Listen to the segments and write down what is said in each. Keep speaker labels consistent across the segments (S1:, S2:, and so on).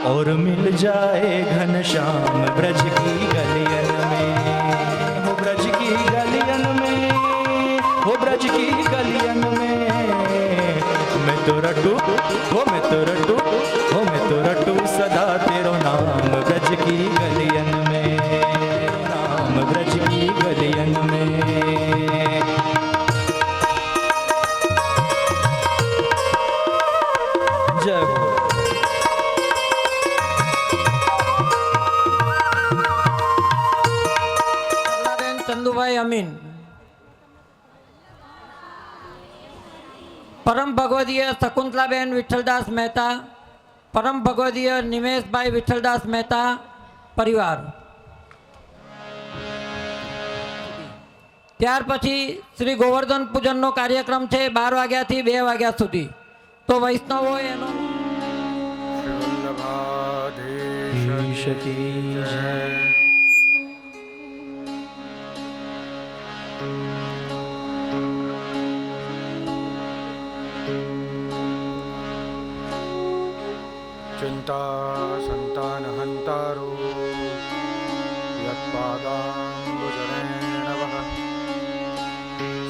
S1: और मिल जाए घनश्याम ब्रज की गलियन में, हो ब्रज की गलियन में, हो ब्रज की गलियन में। मैं तो रटू, हो मैं तो रटू, हो मैं तो रटू सदा तेरो नाम ब्रज की गलियन में, नाम ब्रज की गलियन में। जय हो।
S2: चंदुभाई अमीन, परम भगवदीय शकुंतलाबेन विठ्ठलदास મહેતા, પરમ ભગવદીય નિમેશભાઈ વિઠ્ઠલદાસ મહેતા પરિવાર. ત્યાર પછી શ્રી ગોવર્ધન પૂજનનો કાર્યક્રમ છે 12 વાગ્યાથી 2 વાગ્યા સુધી. તો વૈષ્ણવો એનો
S1: ईश की जय।
S3: चिंता संतानहंतारो यत्पादाम्बुजरेण वः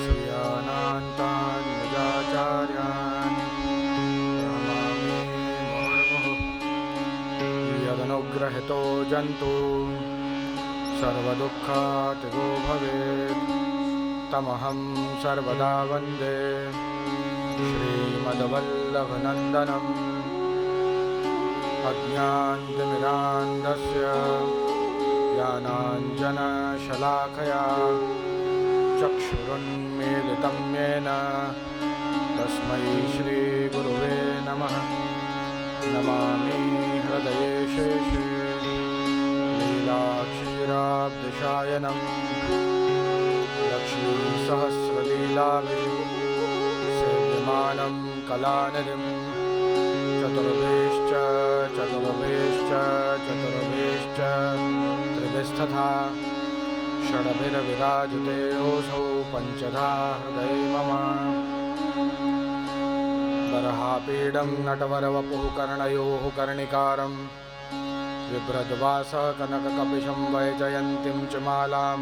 S3: श्रियानान्तान् निजाचार्यान् प्रणमामि मुहुर्मुहुः। यदनुग्रहितो जन्तु सर्वदुःखातिगो भवेत् तमहं सर्वदा वन्दे श्रीमद्वल्लभनन्दनम्। अज्ञानतिमिरान्धस्य ज्ञानाञ्जनशलाकया चक्षुरुन्मीलितं येन तस्मै श्रीगुरुवे नमः। नमामि हृदये शेषे लीलाक्षीराब्धिशायनं लक्ष्मीसहस्रलीलाभिसेव्यमानं कलानिधिं चतुर्भेश्च चतुर्भेश्च चतुर्भेश्च त्रिभिस्तथा षड्भिर्विराजते योऽसौ पञ्चधा हृदये मम। बर्हापीडं नटवरवपुः कर्णयोः कर्णिकारं बिभ्रद्वासकनककपिशं वैजयन्तीं च मालां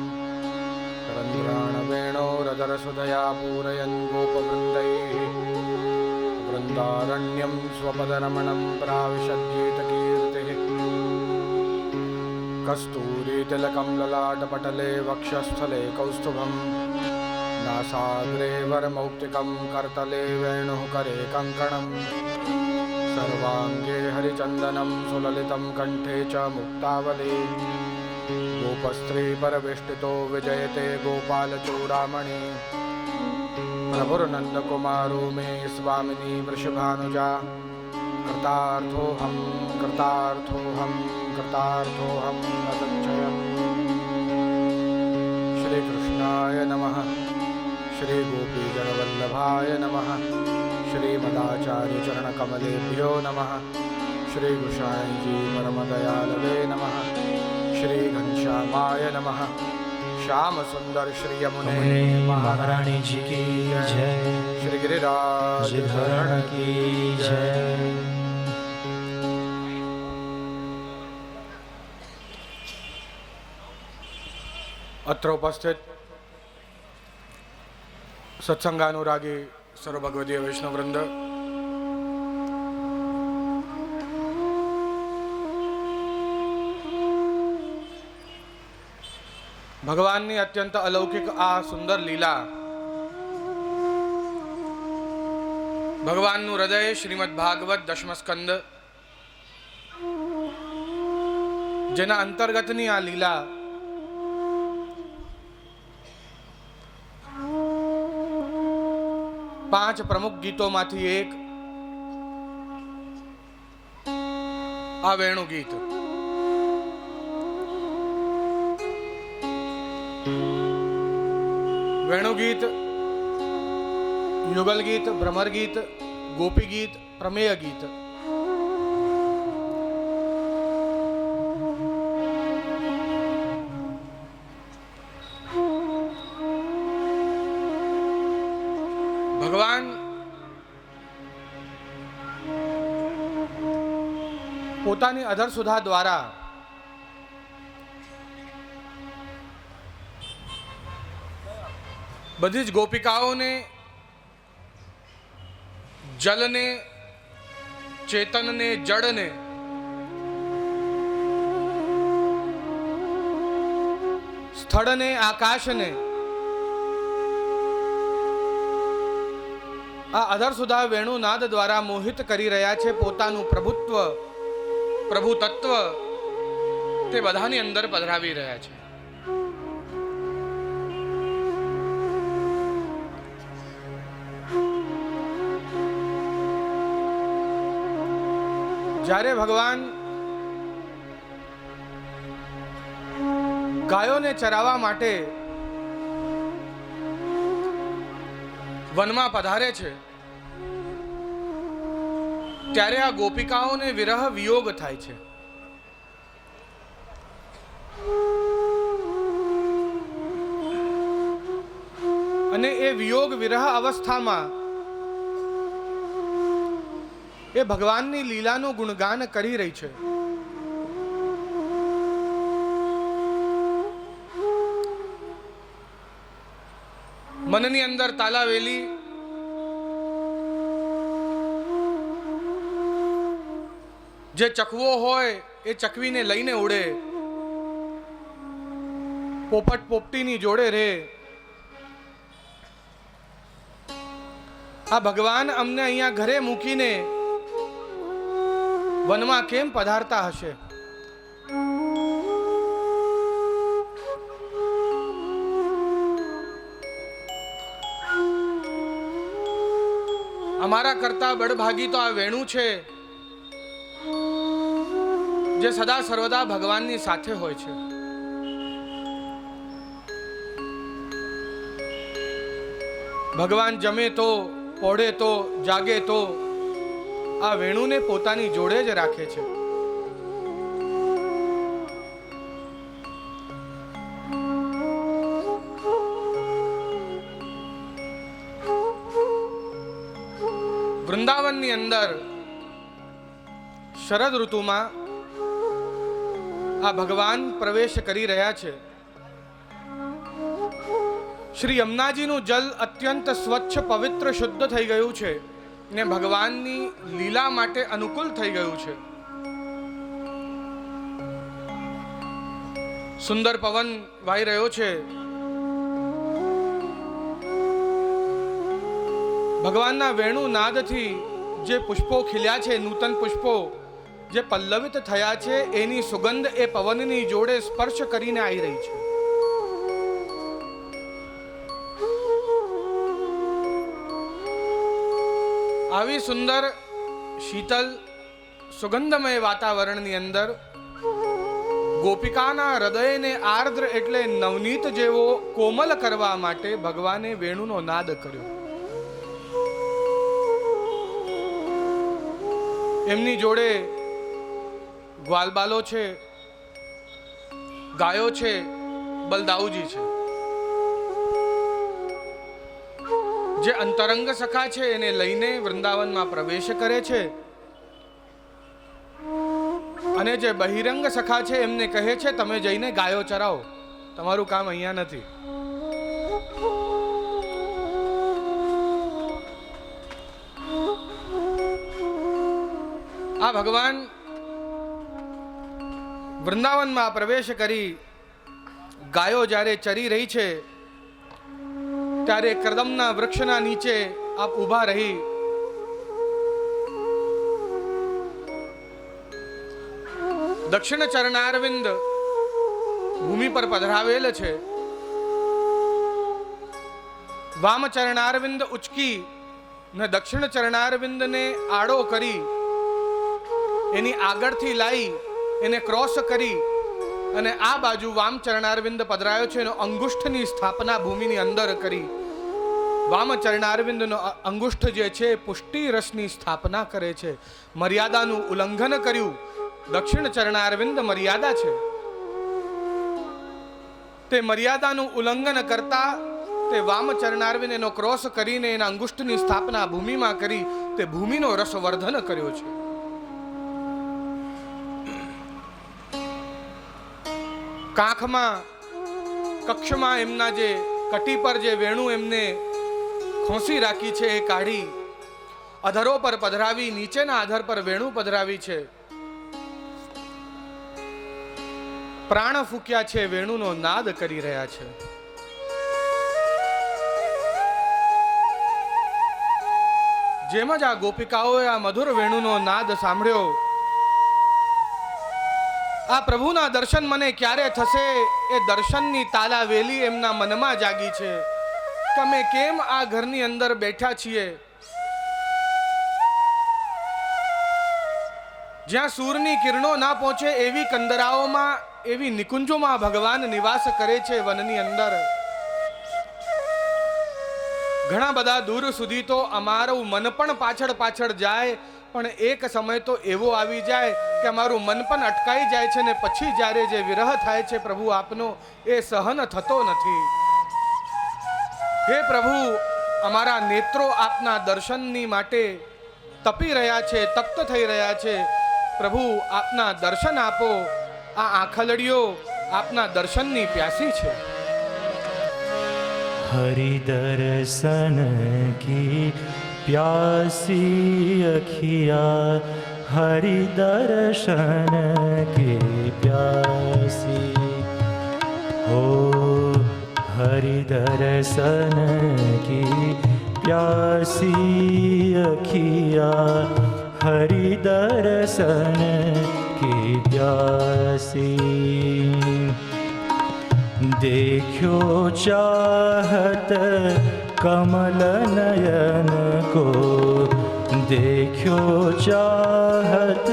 S3: रन्ध्राणवेणोरदरसुधया पूरयन् गोपवृन्दैः वृन्दारण्यं स्वपदरमणं प्राविशद्गीतकीर्तिः। कस्तूरीतिलकं ललाटपटले वक्षस्थले कौस्तुभं नासाग्रे वरमौक्तिकं करतले वेणुः करे कङ्कणं सर्वाङ्गे हरिचन्दनं सुललितं कण्ठे च मुक्तावली। गोपस्त्रीपरवेष्टितो विजयते गोपालचूडामणि प्रभुर्नन्दकुमारो मे स्वामिनी वृषभानुजा। कृतार्थोऽहं कृतार्थोऽहं कृतार्थोऽहं नतच्छयम्। श्रीकृष्णाय नमः, श्रीगोपीजनवल्लभाय नमः, श्रीमदाचार्यचरणकमलेभ्यो नमः, श्रीगुसाईजी परमदयालवे नमः, श्रीघनश्यामाय नमः। श्याम सुंदर श्री यमुने
S1: महारानी जी की जय,
S3: श्री गिरिराज
S1: धरण की जय।
S3: अत्र उपस्थित सत्संगानुरागी सर्व भगवदीय वैष्णववृंद, ભગવાનની અત્યંત અલૌકિક આ સુંદર લીલા, ભગવાનનું હૃદય શ્રીમદ ભાગવત દશમ સ્કંદ, જેના અંતર્ગતની આ લીલા પાંચ પ્રમુખ ગીતોમાંથી એક આ વેણુ ગીત. वेणु गीत, युगल गीत, भ्रमर गीत, गोपी गीत, प्रमेय गीत, भगवान પોતાની અધર સુધા દ્વારા બધી જ ગોપિકાઓને જલને, ચેતનને, જડને સ્થળને, આકાશને આ અધર સુધા વેણુનાદ દ્વારા મોહિત કરી રહ્યા છે. પોતાનું પ્રભુત્વ, પ્રભુ તત્વ તે બધાની અંદર પધરાવી રહ્યા છે. જ્યારે ભગવાન ગાયોને ચરાવવા માટે વનમાં પધારે છે ત્યારે આ ગોપિકાઓને વિરહ વિયોગ થાય છે. અને એ વિયોગ વિરહ અવસ્થામાં એ ભગવાનની લીલાનું ગુણગાન કરી રહી છે. મનની અંદર તાલાવેલી જે ચકવો હોય એ ચકવીને લઈને ઉડે, પોપટ પોપટીની જોડે રે. આ ભગવાન અમને અહીંયા ઘરે મૂકીને વનમાં કેમ પધારતા હશે? અમારા કરતા બડભાગી તો આ વેણુ છે જે સદા સર્વદા ભગવાનની સાથે હોય છે. ભગવાન જમે તો, પોઢે તો, જાગે તો આ વેણુને પોતાની જોડે જ રાખે છે. વૃંદાવનની અંદર શરદ ઋતુમાં આ ભગવાન પ્રવેશ કરી રહ્યા છે. શ્રી યમુનાજીનું જલ અત્યંત સ્વચ્છ, પવિત્ર, શુદ્ધ થઈ ગયું છે ને ભગવાનની લીલા માટે અનુકૂળ થઈ ગયું છે. સુંદર પવન વાઈ રહ્યો છે. ભગવાનના વેણુ નાદથી જે પુષ્પો ખીલ્યા છે, નૂતન પુષ્પો જે પલ્લવિત થયા છે, એની સુગંધ એ પવનની જોડે સ્પર્શ કરીને આવી રહી છે. આવી સુંદર શીતલ સુગંધમય વાતાવરણની અંદર ગોપિકાના હૃદયને આર્દ્ર એટલે નવનીત જેવો કોમલ કરવા માટે ભગવાને વેણુનો નાદ કર્યો. એમની જોડે ગ્વાલબાલો છે, ગાયો છે, બલદાઉજી છે. જે અંતરંગ સખા છે એને લઈને વૃંદાવનમાં પ્રવેશ કરે છે અને જે બહિરંગ સખા છે એમને કહે છે તમે જઈને ગાયો ચરાવો, તમારું કામ અહીંયા નથી. આ ભગવાન વૃંદાવનમાં પ્રવેશ કરી ગાયો જ્યારે ચરી રહી છે ત્યારે કરદમના વૃક્ષના નીચે આપ ઊભા રહી દક્ષિણ ચરણારવિંદ ભૂમિ પર પધરાવેલ છે. વામ ચરણારવિંદ ઉચકી ને દક્ષિણ ચરણારવિંદને આડો કરી એની આગળથી લાવી એને ક્રોસ કરી અને આ બાજુ વામ ચરણારવિંદ પધરાયો છે એનો અંગુષ્ઠની સ્થાપના ભૂમિની અંદર કરી. વામ ચરણારવિંદનો અંગુષ્ઠ જે છે પુષ્ટિ રસની સ્થાપના કરે છે. મર્યાદાનું ઉલ્લંઘન કર્યું. દક્ષિણ ચરણારવિંદ મર્યાદા છે. તે મર્યાદાનું ઉલ્લંઘન કરતા તે વામ ચરણારવિંદ એનો ક્રોસ કરીને એના અંગુષ્ઠની સ્થાપના ભૂમિમાં કરી તે ભૂમિનો રસવર્ધન કર્યો છે. કાંખમાં કક્ષમાં એમના જે કટી પર જે વેણુ એમને ખોસી રાખી છે એ કાઢી અધરો પર પધરાવી, નીચેના આધર પર વેણુ પધરાવી છે. પ્રાણ ફૂક્યા છે, વેણુનો નાદ કરી રહ્યા છે. જેમ જ આ ગોપિકાઓએ આ મધુર વેણુનો નાદ સાંભળ્યો, આ પ્રભુના દર્શન મને ક્યારે થશે એ દર્શનની તાલાવેલી એમના મનમાં જાગી છે કે અમે કેમ આ ઘરની અંદર બેઠા છીએ જ્યાં સૂરની કિરણો ના પહોંચે એવી કંદરાઓમાં, એવી નિકુંજોમાં ભગવાન નિવાસ કરે છે વનની અંદર. ઘણા બધા દૂર સુધી તો અમારું મન પણ પાછળ પાછળ જાય, પણ એક સમય તો એવો આવી જાય કે અમારું મન પણ અટકાઈ જાય છે ને પછી જ્યારે જે વિરહ થાય છે પ્રભુ આપનો એ સહન થતો નથી. હે પ્રભુ, અમારા નેત્રો આપના દર્શનની માટે તપી રહ્યા છે, તપ્ત થઈ રહ્યા છે. પ્રભુ આપના દર્શન આપો. આ આંખલડીઓ આપના દર્શનની પ્યાસી છે.
S1: हरि दर्शन की प्यासी अखिया, हरि दर्शन की प्यासी हो, हरि दर्शन की प्यासी अखिया, हरि दर्शन की प्यासी. देखो चाहत कमल नयन को, देखो चाहत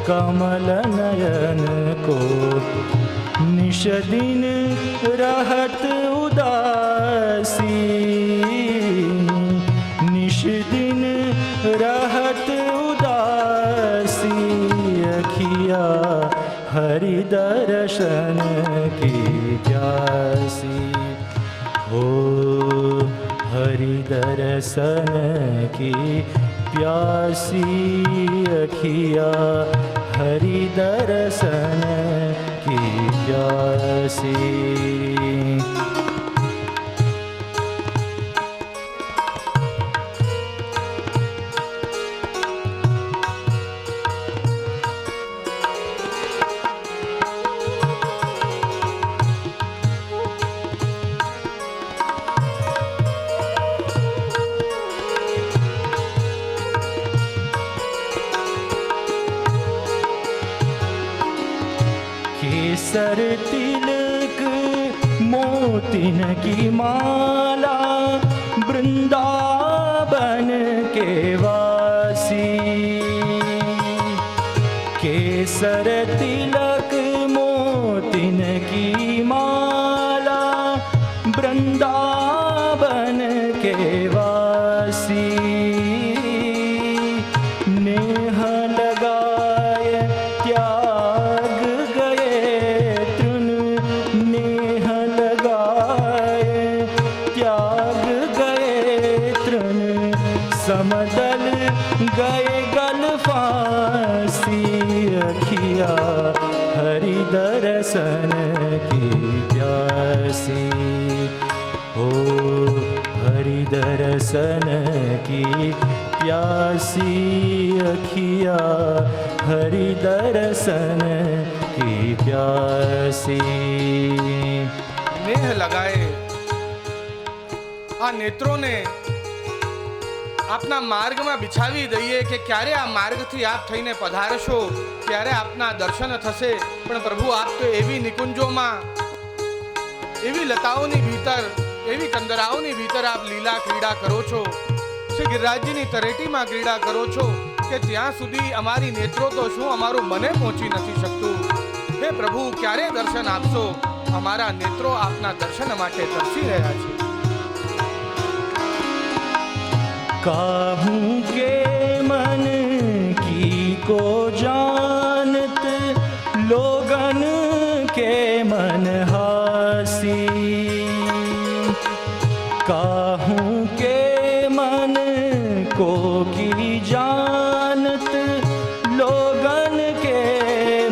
S1: कमल नयन को, निश दिन रहत उदासी, निश दिन रहत उदासी अखिया, हरि दर्शन की प्यासी हो, हरि दर्शन की प्यासी अखिया, हरि दर्शन की प्यासी. केसर तिलक मोतिन की माला, वृंदावन के वासी. केसर तिलक मोतिन की माला, वृंदावन के वासी. नेह लगाए त्याग गए तृण, नेह लगाए त्याग गए तृण, समदल गए गल फांसी अखिया, हरि दर्शन की प्यासी हो, हरि दर्शन की प्यासी अखिया, हरि दर्शन की प्यासी.
S3: नेह लगाए આ નેત્રોને આપના માર્ગમાં બિછાવી દઈએ કે ક્યારે આ માર્ગથી આપ થઈને પધારશો ત્યારે આપના દર્શન થશે. પણ પ્રભુ આપ તો એવી નિકુંજોમાં, એવી લતાઓની ભીતર, એવી કંદરાઓની ભીતર આપ લીલા ક્રીડા કરો છો, શ્રી ગિરિરાજજીની તરેટીમાં ક્રીડા કરો છો કે ત્યાં સુધી અમારી નેત્રો તો શું અમારું મને પહોંચી નથી શકતું. હે પ્રભુ, ક્યારે દર્શન આપશો? અમારા નેત્રો આપના દર્શન માટે તરસી રહ્યા છે.
S1: काहूं के मन की को जानत, लोगन के मन हासी. काहूं के मन को की जानत, लोगन के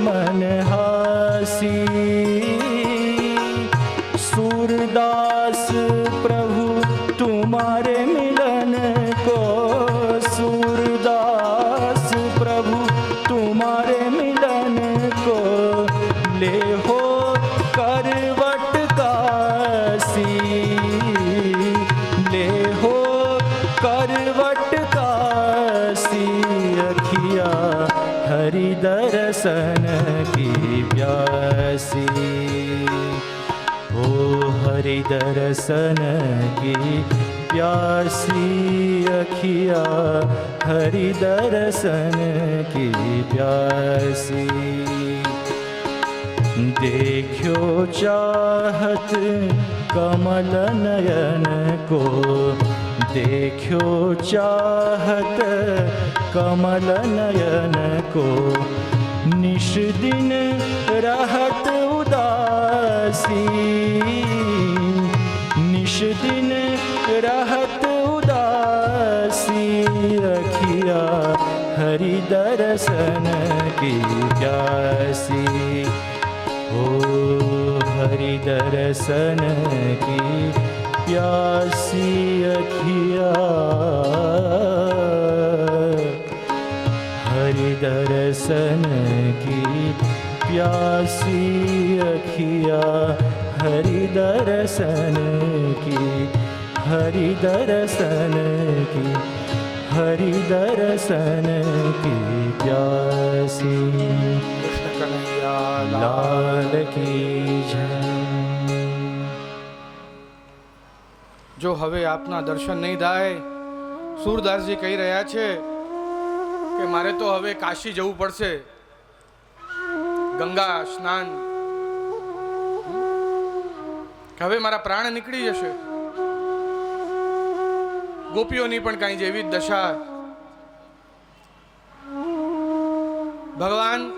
S1: मन हासी. तुम्हारे मिलन को ले हो करवट कासी, ले हो करवट कासी, अखिया हरि दर्शन की प्यासी, हो हरि दर्शन की प्यासी, अखिया हरि दर्शन की प्यासी। देखो चाहत कमल नयन को, देखो चाहत कमल नयन को, निश दिन रहत उदासी, निश दिन रहत उदासी, अखिया हरि दर्शन की प्यासी, हो हरि दर्शन की प्यासी, अखिया हरि दर्शन की प्यासी, अखिया हरि दर्शन की, हरि दर्शन की, हरि दर्शन की प्यासी।
S3: કૃષ્ણ કનૈયા
S1: लाल की जय।
S3: જો હવે આપના દર્શન નહીં થાય, સુરદાસજી કહી રહ્યા છે કે મારે તો હવે કાશી જવું પડશે, ગંગા સ્નાન, કે હવે મારા પ્રાણ નીકળી જશે. ગોપીઓની પણ કાંઈ જેવી જ દશા. ભગવાન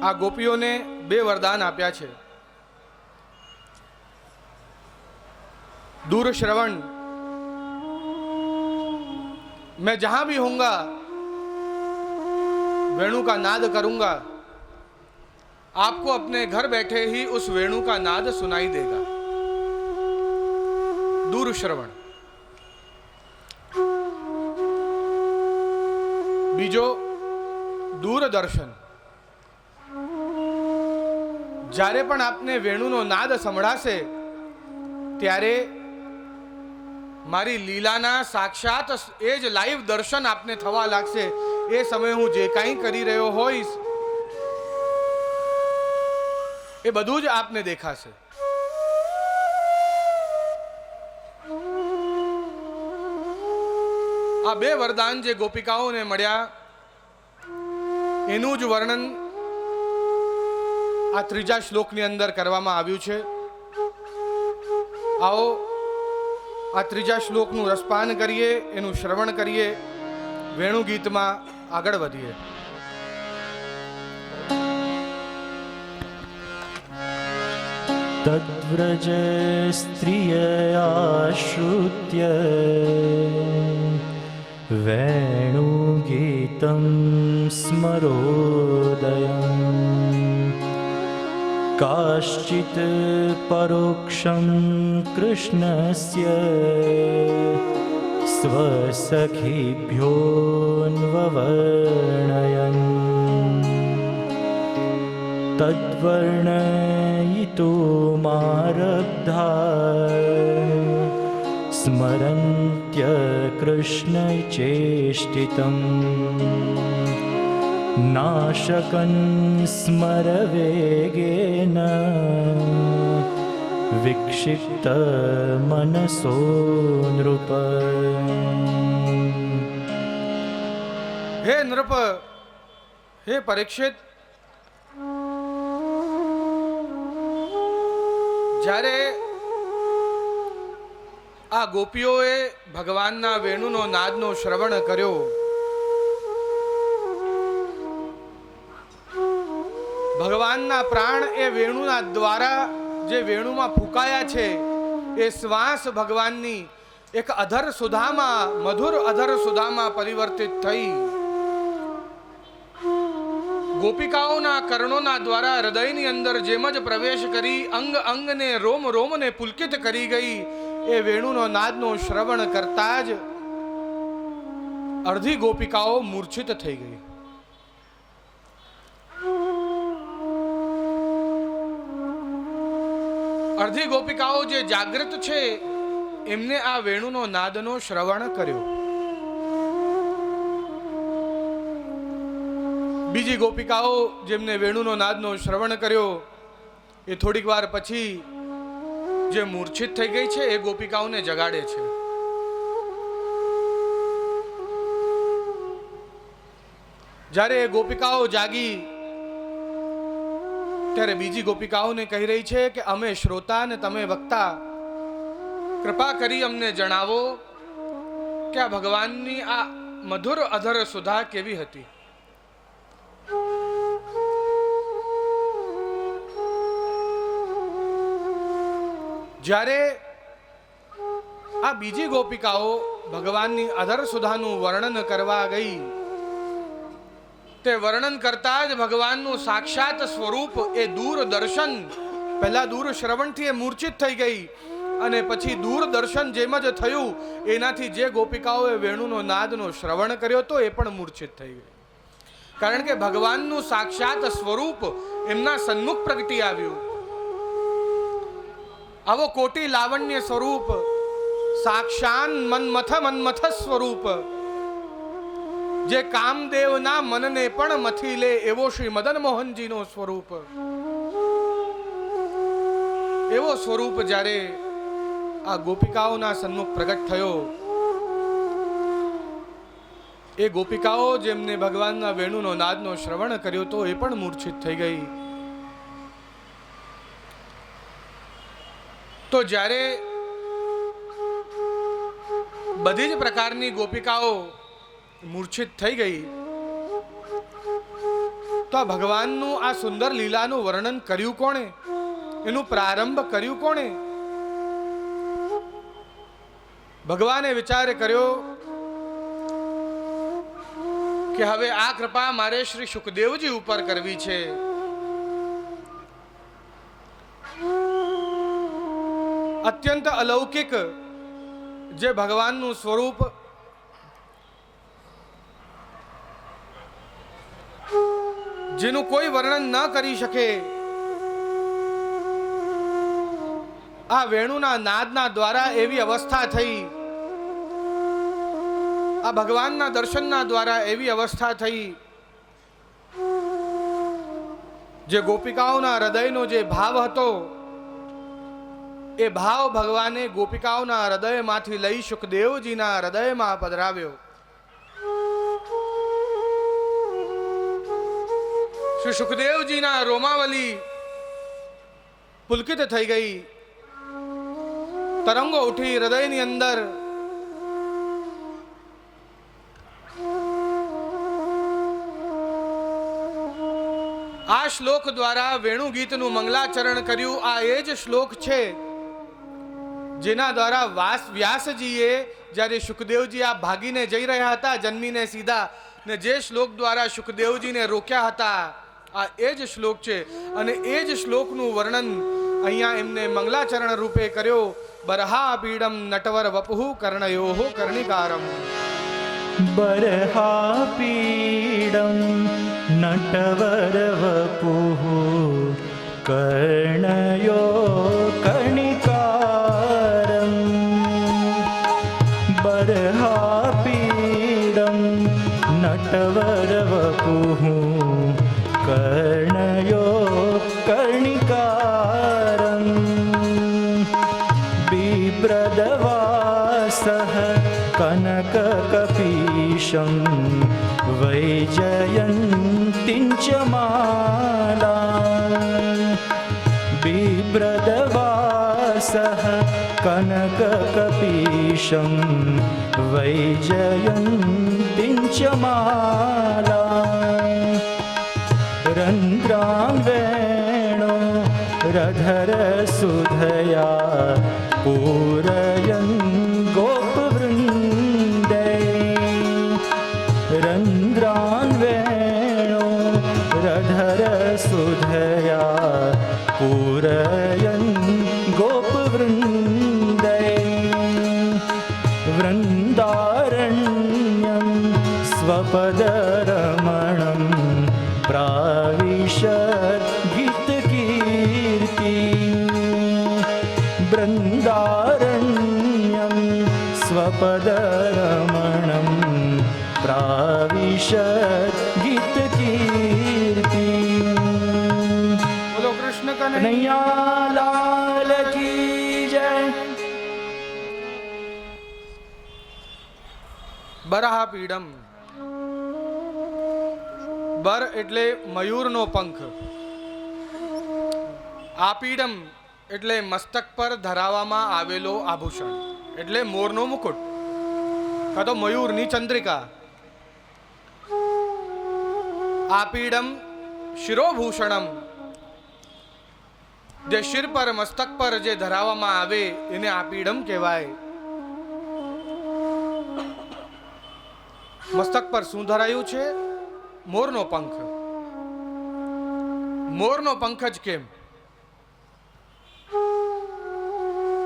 S3: આ ગોપીઓને બે વરદાન આપ્યા છે. दूर श्रवण, मैं जहां भी होऊंगा वेणु का नाद करूंगा, आपको अपने घर बैठे ही उस वेणु का नाद सुनाई देगा. दूर श्रवण. बीजो दूरदर्शन. જ્યારે પણ આપને વેણુનો નાદ સંભળાશે ત્યારે મારી લીલાના સાક્ષાત એ જ લાઈવ દર્શન આપને થવા લાગશે. એ સમયે હું જે કાંઈ કરી રહ્યો હોઈશ એ બધું જ આપને દેખાશે. આ બે વરદાન જે ગોપિકાઓને મળ્યા એનું જ વર્ણન આ ત્રીજા શ્લોકની અંદર કરવામાં આવ્યું છે. आओ आ त्रीजा श्लोकનું રસપાન કરીએ, એનું શ્રવણ કરીએ, વેણુ ગીતમાં આગળ વધીએ.
S1: तद्व्रज स्त्रिययाश्रुत्य वेणुगीतं स्मरोदयम्, काश्चित् परोक्षं कृष्णस्य स्वसखिभ्योऽन्ववर्णयन्, तद्वर्णयितुमारब्धा स्मरन्त्य कृष्णचेष्टितम्, नाशकन् स्मरवेगेन विक्षिप्त मनसो नृप.
S3: હે નૃપ, હે પરીક્ષિત, જ્યારે આ ગોપીઓએ ભગવાનના વેણુનો નાદનો શ્રવણ કર્યો, ભગવાનના પ્રાણ એ વેણુના દ્વારા જે વેણુમાં ફૂંકાયા છે એ શ્વાસ ભગવાનની એક અધર સુધામાં, મધુર અધર સુધામાં પરિવર્તિત થઈ ગોપિકાઓના કર્ણોના દ્વારા હૃદયની અંદર જેમ જ પ્રવેશ કરી અંગ અંગને રોમ રોમને પુલકિત કરી ગઈ. એ વેણુનો નાદનો શ્રવણ કરતા જ અડધી ગોપિકાઓ મૂર્છિત થઈ ગઈ. અડધી ગોપિકાઓ જે જાગૃત છે એમને આ વેણુનો નાદનો શ્રવણ કર્યો. બીજી ગોપિકાઓ જેમને વેણુનો નાદનો શ્રવણ કર્યો એ થોડીક વાર પછી જે મૂર્છિત થઈ ગઈ છે એ ગોપિકાઓને જગાડે છે. જ્યારે એ ગોપિકાઓ જાગી ત્યારે બીજી ગોપિકાઓને કહી રહી છે કે અમે શ્રોતા ને તમે વક્તા, કૃપા કરી અમને જણાવો કે આ ભગવાનની આ મધુર અધર સુધા કેવી હતી. જ્યારે આ બીજી ગોપિકાઓ ભગવાનની અધર સુધાનું વર્ણન કરવા ગઈ, તે વર્ણન કરતા જ ભગવાનનું સાક્ષાત સ્વરૂપ એ દૂરદર્શન, પહેલા દૂર શ્રવણથી એ મૂર્છિત થઈ ગઈ અને પછી દૂરદર્શન જેમ જ થયું એનાથી જે ગોપિકાઓએ વેણુનો નાદનો શ્રવણ કર્યો હતો એ પણ મૂર્છિત થઈ ગઈ. કારણ કે ભગવાનનું સાક્ષાત સ્વરૂપ એમના સન્મુખ પ્રગટી આવ્યું. આવો કોટી લાવણ્ય સ્વરૂપ, સાક્ષાન મન્મથ સ્વરૂપ, જે કામદેવના મનને પણ મથી લે એવો શ્રી મદન મોહનજીનો સ્વરૂપ, એવો સ્વરૂપ જ્યારે આ ગોપિકાઓના સન્મુખ પ્રગટ થયો, એ ગોપિકાઓ જેમને ભગવાનના વેણુનો નાદનો શ્રવણ કર્યો તો એ પણ મૂર્છિત થઈ ગઈ. તો જ્યારે બધી જ પ્રકારની ગોપિકાઓ મૂર્છિત થઈ ગઈ તો આ ભગવાનનું આ સુંદર લીલાનું વર્ણન કર્યું કોણે? એનું પ્રારંભ કર્યું કોણે? ભગવાને વિચાર કર્યો કે હવે આ કૃપા મારે શ્રી સુખદેવજી ઉપર કરવી છે. અત્યંત અલૌકિક જે ભગવાનનું સ્વરૂપ, જેનું કોઈ વર્ણન ન કરી શકે, આ વેણુના નાદના દ્વારા એવી અવસ્થા થઈ, આ ભગવાનના દર્શનના દ્વારા એવી અવસ્થા થઈ, જે ગોપિકાઓના હૃદયનો જે ભાવ હતો એ ભાવ ભગવાને ગોપિકાઓના હૃદયમાંથી લઈ સુખદેવજીના હૃદયમાં પધરાવ્યો. શ્રી સુખદેવજીના રોમાવલી પુલકિત થઈ ગઈ, તરંગો ઉઠી હૃદયની અંદર. આ શ્લોક દ્વારા વેણુ ગીતનું મંગલાચરણ કર્યું. આ એ જ શ્લોક છે જેના દ્વારા વ્યાસજીએ જ્યારે સુખદેવજી આ ભાગીને જઈ રહ્યા હતા જન્મીને સીધા, ને જે શ્લોક દ્વારા સુખદેવજીને રોક્યા હતા, આ એ જ શ્લોક છે. અને એ જ શ્લોકનું વર્ણન અહીંયા એમને મંગલાચરણ રૂપે કર્યો. બરહા પીડમ નટવર વપુઃ કર્ણયોઃ કર્ણિકારમ.
S1: બરહા પીડમ નટવર વપુઃ કર્ણયો કર્ણિકારમ. બરહા પીડમ નટવર વપુઃ કર્ણયો કર્ણિકારમ. બિભ્રદવાસઃ કનક કપીશમ વૈજયંતીં ચ માલાં. બિભ્રદવાસઃ કનક કપીશમ વૈજયંતીં ચ માલાં. રંધ્રાં વેણો રધર સુધયા પૂરયન ગોપવૃંદૈ. રંધ્રાન વેણો રધર સુધયા પૂરયન ગોપવૃંદૈ. વૃંદારણ્યમ स्वपदरमणं प्राविशत् गीतकीर्ति बृन्दारण्यं स्वपदरमणं प्राविशत् गीतकीर्ति
S3: બોલો કૃષ્ણ કનૈયા
S1: કનૈયા લાલ કી જય.
S3: બરહાપીડમ. બર એટલે મયુરનો પંખ. આપીડમ એટલે મસ્તક પર ધરાવવામાં આવેલો આભૂષણ એટલે મોરનો મુકુટ કાં તો મયુરની ચંદ્રિકા. આપીડમ શિરોભૂષણમ, જે શિર પર મસ્તક પર જે ધરાવવામાં આવે એને આપીડમ કહેવાય. મસ્તક પર શું ધરાયું છે? મોરનો પંખ. મોરનો પંખ જ કેમ?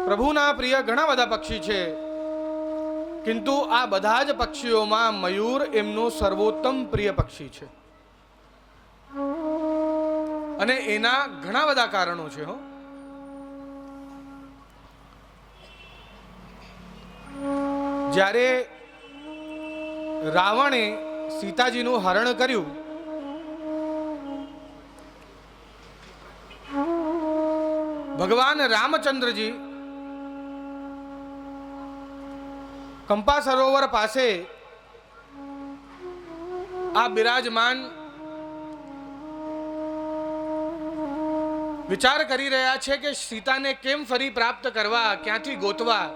S3: પ્રભુના પ્રિય ઘણા બધા પક્ષી છે, કિંતુ આ બધા જ પક્ષીઓમાં મયુર એમનો સર્વોત્તમ પ્રિય પક્ષી છે. અને એના ઘણા બધા કારણો છે. હો, જ્યારે રાવણે સીતાજીનું હરણ કર્યું, ભગવાન રામચંદ્રજી કંપા સરોવર પાસે આ બિરાજમાન વિચાર કરી રહ્યા છે કે સીતાને કેમ ફરી પ્રાપ્ત કરવા, ક્યાંથી ગોતવા.